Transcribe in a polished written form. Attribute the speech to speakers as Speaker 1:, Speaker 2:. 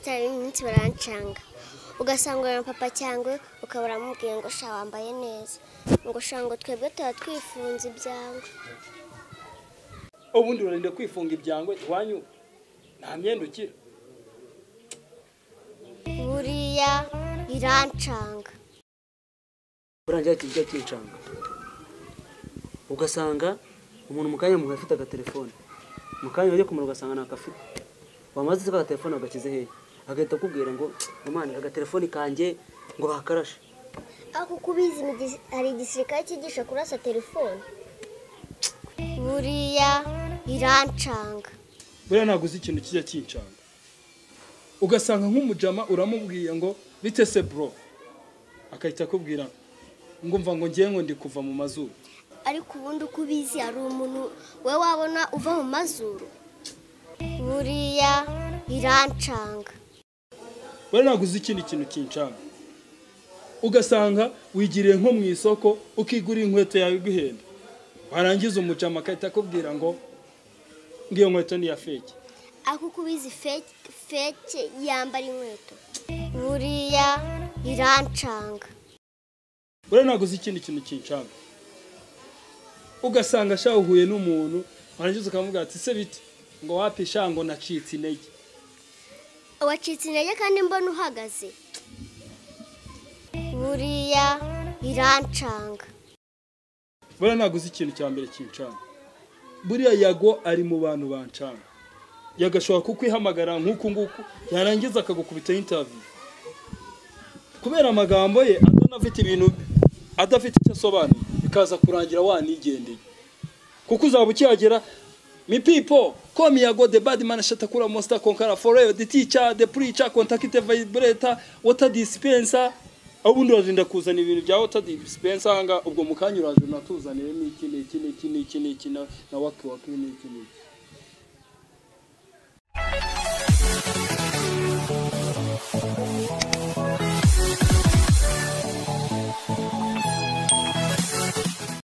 Speaker 1: abasitari b'iminsi barancanga ugasanga na papa cyangwa ukabura mubwiye ngo sha wambaye neza ngo shango twebwe twifunze ibyangwe
Speaker 2: ubundi urinde kwifunga ibyangwe wanyu nta myenda ukira
Speaker 1: buriya birancanga
Speaker 3: burangira kijya kincanga ugasanga umuntu mukanya mu afite agatelefone mukanya ujye kumura ugasanga nakafite wamaze ka telefone agakize hehe agahita akubwira ngo umwana agatelefone kanjye ngo bakarashe
Speaker 1: ako kubizi hari igisirikare cyigisha kurasa telefone buriya birancanga
Speaker 2: buriya naguze ikintu kijya kincanga ugasanga nk'umujama uramubwiye ngo bite se bro akahita akubwira ngo mva ngo ngiye ngo ndi kuva mu mazuru
Speaker 1: ariko ubundi uko ubizi hari umuntu we wabona uva mu mazuru buriya birancanga
Speaker 2: buriya naguze ikindi kintu kincanga ugasanga wigiriye nko mu isoko ukigura inkweto yawe guhenda warangiza umujama akahita akubwira ngo ngiyo nkweto ni ya fake
Speaker 1: ako kubizi fake yambara inkweto buriya birancanga
Speaker 2: buriya naguze ikindi kintu kincanga ugasanga shahuye n'umuntu warangiza ukamubwira ati se biti ngo wapisha ngo nacitse intege
Speaker 1: wacitse intege kandi mbona uhagaze buriya birancanga
Speaker 2: buriya naguze ikintu cya mbere kincanga buriya yago ari mu bantu bancanga yagashobora kukwihamagara nk'uku nguku yarangiza akagukubita interview kubera amagambo ye atanafite ibintu adafite icyo asobanura bikaza kurangira wanigendeye kuko uzaba ukihagera mi people come yago the bad man shatakura monster konkara forever the teacher the preacher contact vibrator water dispenser ubundi wazinda kuzana ibintu bya water dispenser hanga ubwo mukanya uraje natuzanire n'iki na waki n'iki